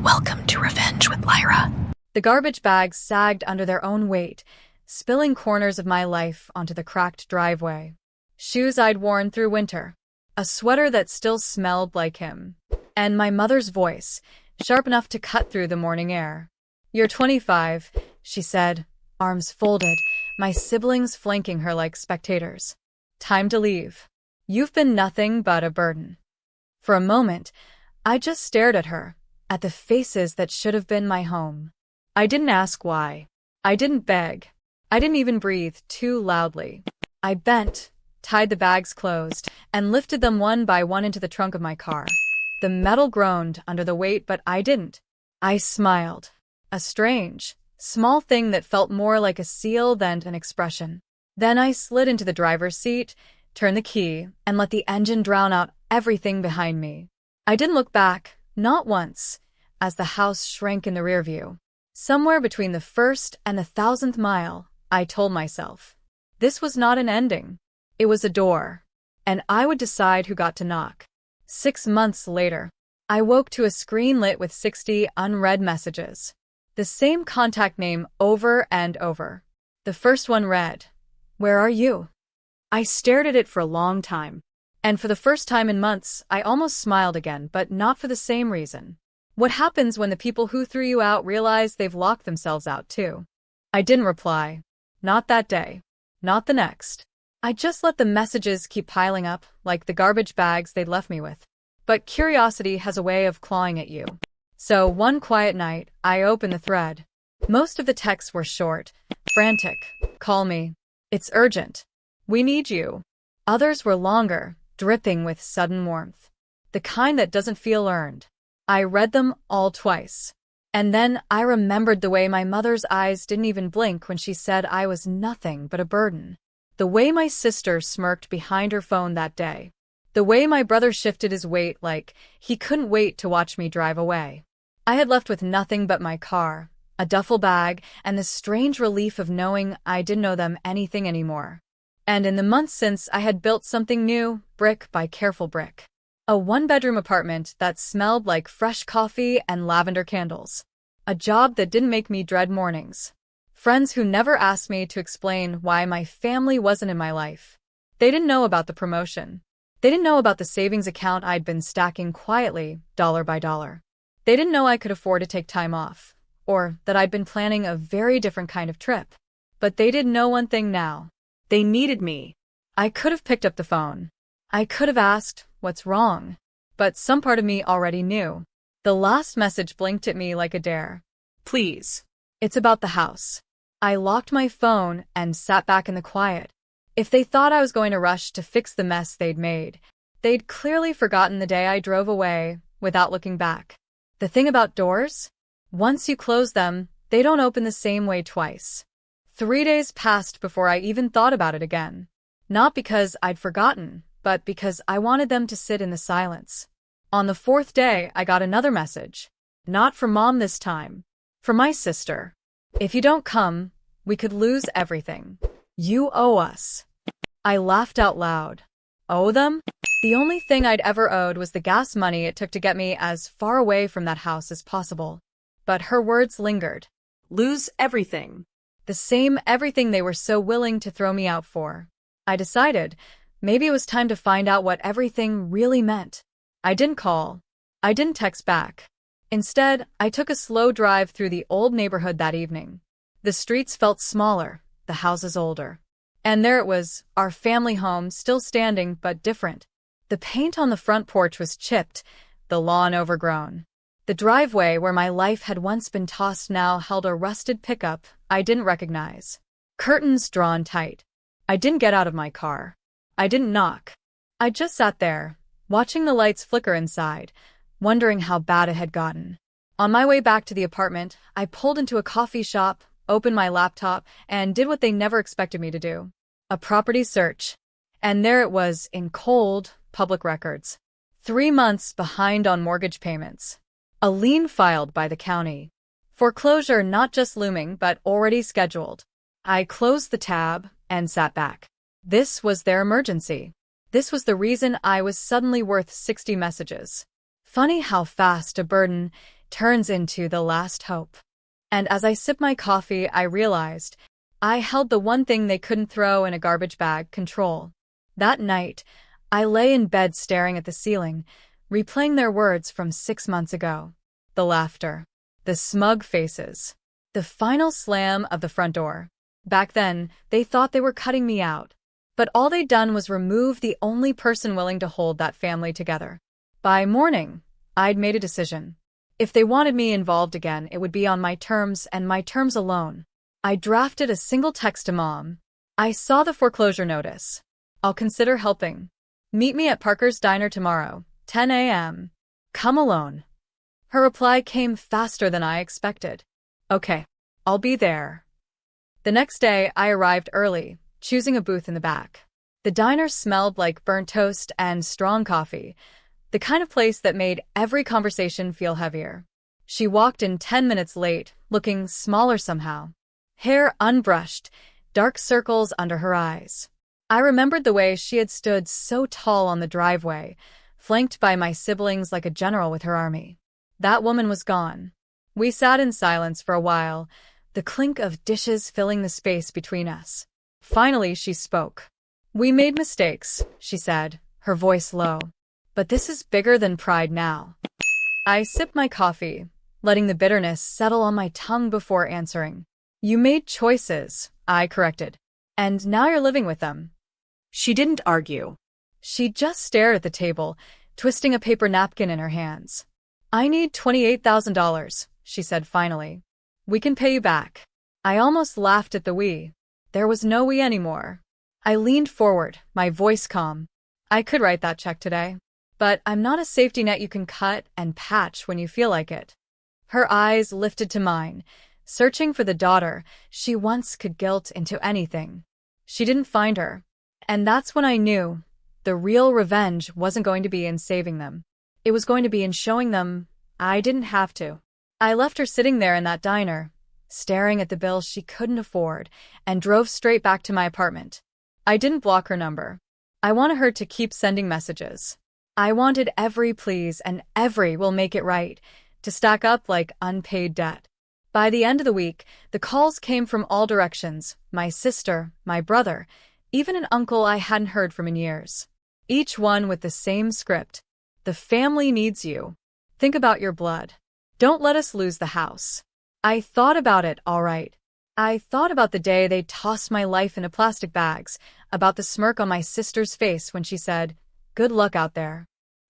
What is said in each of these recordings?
Welcome to Revenge with Lyra. The garbage bags sagged under their own weight, spilling corners of my life onto the cracked driveway. Shoes I'd worn through winter, a sweater that still smelled like him, and my mother's voice, sharp enough to cut through the morning air. "You're 25, she said, arms folded, my siblings flanking her like spectators. "Time to leave. You've been nothing but a burden." For a moment, I just stared at her, at the faces that should have been my home. I didn't ask why. I didn't beg. I didn't even breathe too loudly. I bent, tied the bags closed, and lifted them one by one into the trunk of my car. The metal groaned under the weight, but I didn't. I smiled. A strange, small thing that felt more like a seal than an expression. Then I slid into the driver's seat, turned the key, and let the engine drown out everything behind me. I didn't look back, not once, as the house shrank in the rear view. Somewhere between the first and the 1,000th mile, I told myself, this was not an ending. It was a door, and I would decide who got to knock. 6 months later, I woke to a screen lit with 60 unread messages. The same contact name over and over. The first one read, "Where are you?" I stared at it for a long time, and for the first time in months, I almost smiled again, but not for the same reason. What happens when the people who threw you out realize they've locked themselves out too? I didn't reply. Not that day. Not the next. I just let the messages keep piling up, like the garbage bags they'd left me with. But curiosity has a way of clawing at you. So one quiet night, I opened the thread. Most of the texts were short, frantic. "Call me. It's urgent. We need you." Others were longer, dripping with sudden warmth. The kind that doesn't feel earned. I read them all twice. And then I remembered the way my mother's eyes didn't even blink when she said I was nothing but a burden. The way my sister smirked behind her phone that day. The way my brother shifted his weight like he couldn't wait to watch me drive away. I had left with nothing but my car, a duffel bag, and the strange relief of knowing I didn't owe them anything anymore. And in the months since, I had built something new, brick by careful brick. A one-bedroom apartment that smelled like fresh coffee and lavender candles. A job that didn't make me dread mornings. Friends who never asked me to explain why my family wasn't in my life. They didn't know about the promotion. They didn't know about the savings account I'd been stacking quietly, dollar by dollar. They didn't know I could afford to take time off, or that I'd been planning a very different kind of trip. But they did know one thing now. They needed me. I could have picked up the phone. I could have asked, "What's wrong?" But some part of me already knew. The last message blinked at me like a dare. "Please. It's about the house." I locked my phone and sat back in the quiet. If they thought I was going to rush to fix the mess they'd made, they'd clearly forgotten the day I drove away without looking back. The thing about doors? Once you close them, they don't open the same way twice. 3 days passed before I even thought about it again. Not because I'd forgotten, but because I wanted them to sit in the silence. On the 4th day, I got another message. Not from Mom this time. From my sister. "If you don't come, we could lose everything. You owe us." I laughed out loud. Owe them? The only thing I'd ever owed was the gas money it took to get me as far away from that house as possible. But her words lingered. Lose everything. The same everything they were so willing to throw me out for. I decided maybe it was time to find out what everything really meant. I didn't call. I didn't text back. Instead, I took a slow drive through the old neighborhood that evening. The streets felt smaller, the houses older. And there it was, our family home, still standing but different. The paint on the front porch was chipped, the lawn overgrown. The driveway where my life had once been tossed now held a rusted pickup I didn't recognize. Curtains drawn tight. I didn't get out of my car. I didn't knock. I just sat there, watching the lights flicker inside, wondering how bad it had gotten. On my way back to the apartment, I pulled into a coffee shop, opened my laptop, and did what they never expected me to do. A property search. And there it was in cold, public records. 3 months behind on mortgage payments. A lien filed by the county. Foreclosure not just looming but already scheduled. I closed the tab and sat back. This was their emergency. This was the reason I was suddenly worth 60 messages. Funny how fast a burden turns into the last hope. And as I sip my coffee, I realized I held the one thing they couldn't throw in a garbage bag: control. That night, I lay in bed staring at the ceiling, replaying their words from 6 months ago. The laughter, the smug faces, the final slam of the front door. Back then, they thought they were cutting me out. But all they'd done was remove the only person willing to hold that family together. By morning, I'd made a decision. If they wanted me involved again, it would be on my terms and my terms alone. I drafted a single text to Mom. I saw the foreclosure notice. I'll consider helping. Meet me at Parker's Diner tomorrow, 10 a.m. Come alone. Her reply came faster than I expected. Okay, I'll be there. The next day, I arrived early, choosing a booth in the back. The diner smelled like burnt toast and strong coffee, the kind of place that made every conversation feel heavier. She walked in 10 minutes late, looking smaller somehow. Hair unbrushed, dark circles under her eyes. I remembered the way she had stood so tall on the driveway, flanked by my siblings like a general with her army. That woman was gone. We sat in silence for a while, the clink of dishes filling the space between us. Finally, she spoke. We made mistakes, she said, her voice low. But this is bigger than pride now. I sipped my coffee, letting the bitterness settle on my tongue before answering. You made choices, I corrected. And now you're living with them. She didn't argue. She just stared at the table, twisting a paper napkin in her hands. I need $28,000, she said finally. We can pay you back. I almost laughed at the we. There was no we anymore. I leaned forward, my voice calm. I could write that check today. But I'm not a safety net you can cut and patch when you feel like it. Her eyes lifted to mine, searching for the daughter she once could guilt into anything. She didn't find her. And that's when I knew the real revenge wasn't going to be in saving them. It was going to be in showing them I didn't have to. I left her sitting there in that diner, staring at the bill she couldn't afford, and drove straight back to my apartment. I didn't block her number. I wanted her to keep sending messages. I wanted every please and every will make it right to stack up like unpaid debt. By the end of the week, the calls came from all directions: my sister, my brother, even an uncle I hadn't heard from in years. Each one with the same script. The family needs you. Think about your blood. Don't let us lose the house. I thought about it, all right. I thought about the day they tossed my life into plastic bags, about the smirk on my sister's face when she said, "Good luck out there."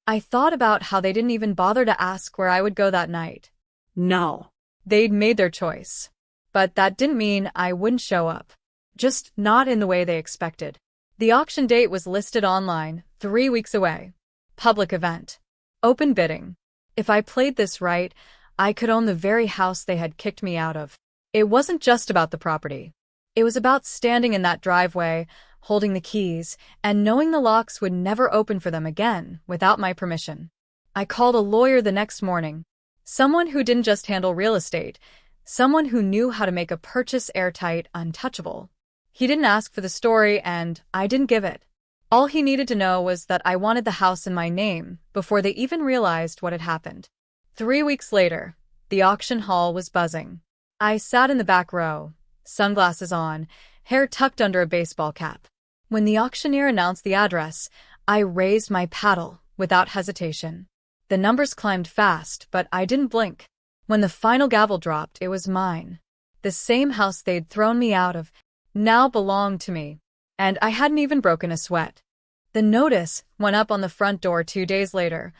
I thought about how they didn't even bother to ask where I would go that night. No. They'd made their choice. But that didn't mean I wouldn't show up. Just not in the way they expected. The auction date was listed online, 3 weeks away. Public event. Open bidding. If I played this right, I could own the very house they had kicked me out of. It wasn't just about the property. It was about standing in that driveway, holding the keys, and knowing the locks would never open for them again without my permission. I called a lawyer the next morning. Someone who didn't just handle real estate, someone who knew how to make a purchase airtight, untouchable. He didn't ask for the story, and I didn't give it. All he needed to know was that I wanted the house in my name before they even realized what had happened. 3 weeks later, the auction hall was buzzing. I sat in the back row, sunglasses on, hair tucked under a baseball cap. When the auctioneer announced the address, I raised my paddle without hesitation. The numbers climbed fast, but I didn't blink. When the final gavel dropped, it was mine. The same house they'd thrown me out of now belonged to me. And I hadn't even broken a sweat. The notice went up on the front door 2 days later.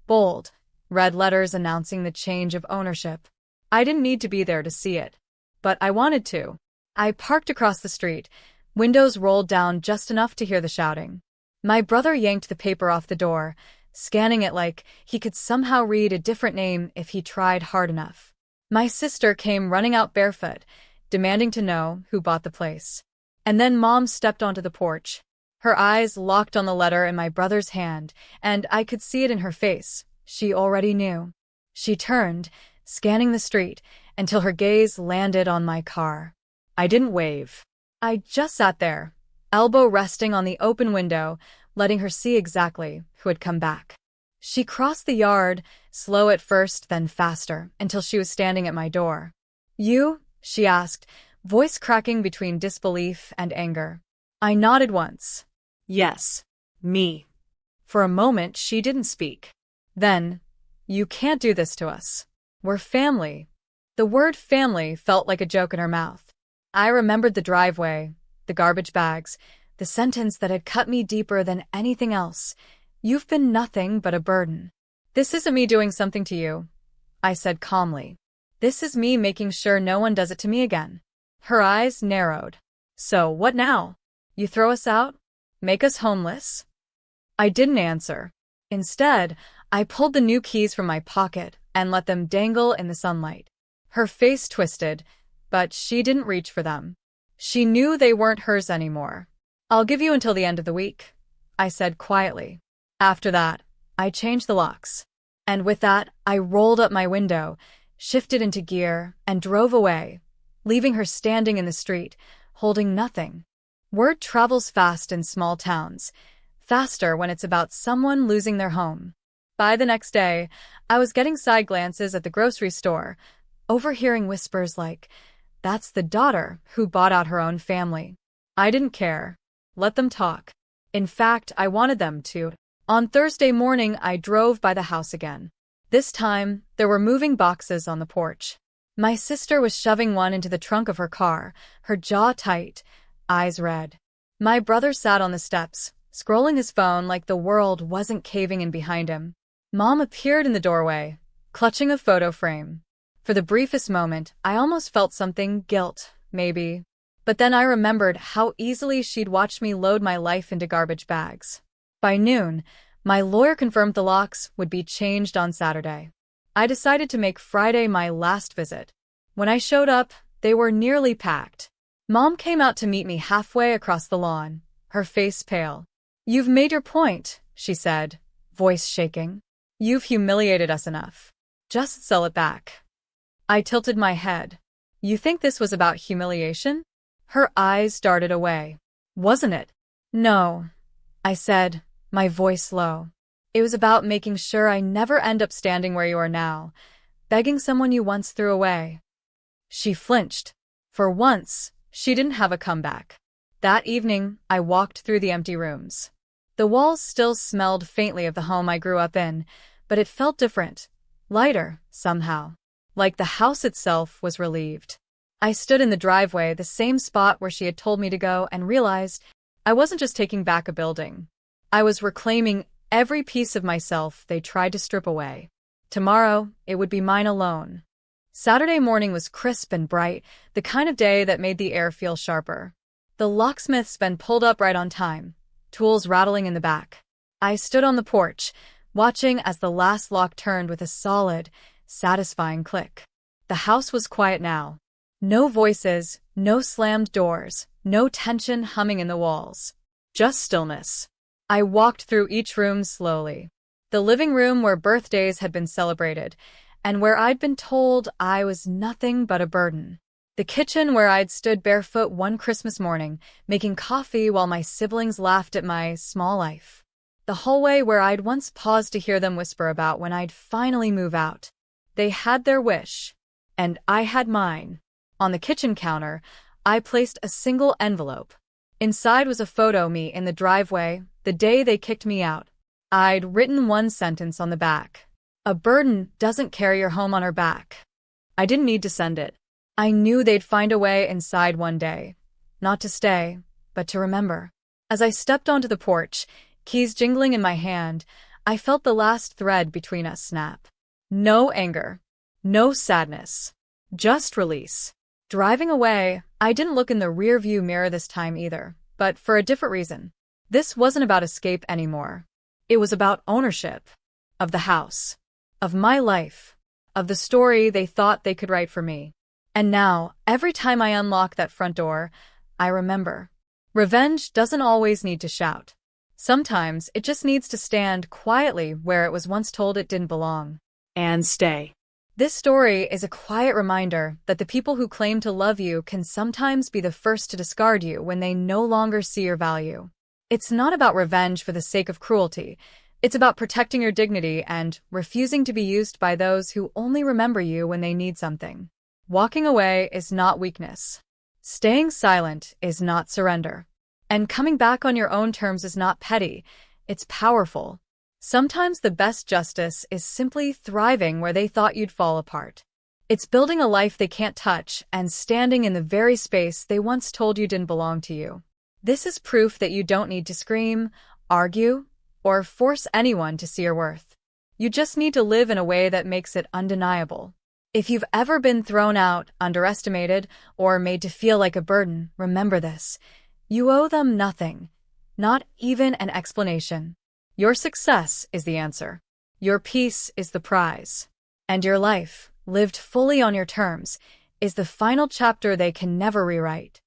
Bold, red letters announcing the change of ownership. I didn't need to be there to see it. But I wanted to. I parked across the street, windows rolled down just enough to hear the shouting. My brother yanked the paper off the door, scanning it like he could somehow read a different name if he tried hard enough. My sister came running out barefoot, demanding to know who bought the place. And then Mom stepped onto the porch. Her eyes locked on the letter in my brother's hand, and I could see it in her face. She already knew. She turned, scanning the street, until her gaze landed on my car. I didn't wave. I just sat there, elbow resting on the open window, letting her see exactly who had come back. She crossed the yard, slow at first, then faster, until she was standing at my door. "You?" she asked, voice cracking between disbelief and anger. I nodded once. Yes, me. For a moment, she didn't speak. Then, "You can't do this to us. We're family." The word family felt like a joke in her mouth. I remembered the driveway, the garbage bags, the sentence that had cut me deeper than anything else. "You've been nothing but a burden." "This isn't me doing something to you," I said calmly. "This is me making sure no one does it to me again." Her eyes narrowed. "So, what now? You throw us out? Make us homeless?" I didn't answer. Instead, I pulled the new keys from my pocket and let them dangle in the sunlight. Her face twisted, but she didn't reach for them. She knew they weren't hers anymore. "I'll give you until the end of the week," I said quietly. After that, I changed the locks. And with that, I rolled up my window, shifted into gear, and drove away, leaving her standing in the street, holding nothing. Word travels fast in small towns, faster when it's about someone losing their home. By the next day, I was getting side glances at the grocery store, overhearing whispers like, "That's the daughter who bought out her own family." I didn't care. Let them talk. In fact, I wanted them to. On Thursday morning, I drove by the house again. This time, there were moving boxes on the porch. My sister was shoving one into the trunk of her car, her jaw tight, eyes red. My brother sat on the steps, scrolling his phone like the world wasn't caving in behind him. Mom appeared in the doorway, clutching a photo frame. For the briefest moment, I almost felt something, guilt, maybe. But then I remembered how easily she'd watched me load my life into garbage bags. By noon, my lawyer confirmed the locks would be changed on Saturday. I decided to make Friday my last visit. When I showed up, they were nearly packed. Mom came out to meet me halfway across the lawn, her face pale. "You've made your point," she said, voice shaking. "You've humiliated us enough. Just sell it back." I tilted my head. "You think this was about humiliation?" Her eyes darted away. "Wasn't it?" "No," I said, my voice low. "It was about making sure I never end up standing where you are now, begging someone you once threw away." She flinched. For once, she didn't have a comeback. That evening, I walked through the empty rooms. The walls still smelled faintly of the home I grew up in, but it felt different, lighter, somehow. Like the house itself was relieved. I stood in the driveway, the same spot where she had told me to go, and realized I wasn't just taking back a building. I was reclaiming every piece of myself they tried to strip away. Tomorrow, it would be mine alone. Saturday morning was crisp and bright, the kind of day that made the air feel sharper. The locksmith's been pulled up right on time, tools rattling in the back. I stood on the porch, watching as the last lock turned with a solid, satisfying click. The house was quiet now. No voices, no slammed doors, no tension humming in the walls. Just stillness. I walked through each room slowly. The living room where birthdays had been celebrated, and where I'd been told I was nothing but a burden. The kitchen where I'd stood barefoot one Christmas morning, making coffee while my siblings laughed at my small life. The hallway where I'd once paused to hear them whisper about when I'd finally move out. They had their wish, and I had mine. On the kitchen counter, I placed a single envelope. Inside was a photo of me in the driveway, the day they kicked me out. I'd written one sentence on the back. "A burden doesn't carry your home on her back." I didn't need to send it. I knew they'd find a way inside one day. Not to stay, but to remember. As I stepped onto the porch, keys jingling in my hand, I felt the last thread between us snap. No anger. No sadness. Just release. Driving away, I didn't look in the rearview mirror this time either, but for a different reason. This wasn't about escape anymore. It was about ownership. Of the house. Of my life. Of the story they thought they could write for me. And now, every time I unlock that front door, I remember. Revenge doesn't always need to shout. Sometimes it just needs to stand quietly where it was once told it didn't belong. And stay. This story is a quiet reminder that the people who claim to love you can sometimes be the first to discard you when they no longer see your value. It's not about revenge for the sake of cruelty, It's about protecting your dignity and refusing to be used by those who only remember you when they need something. Walking away is not weakness. Staying silent is not surrender. And coming back on your own terms is not petty, it's powerful. Sometimes the best justice is simply thriving where they thought you'd fall apart. It's building a life they can't touch and standing in the very space they once told you didn't belong to you. This is proof that you don't need to scream, argue, or force anyone to see your worth. You just need to live in a way that makes it undeniable. If you've ever been thrown out, underestimated, or made to feel like a burden, remember this. You owe them nothing, not even an explanation. Your success is the answer. Your peace is the prize. And your life, lived fully on your terms, is the final chapter they can never rewrite.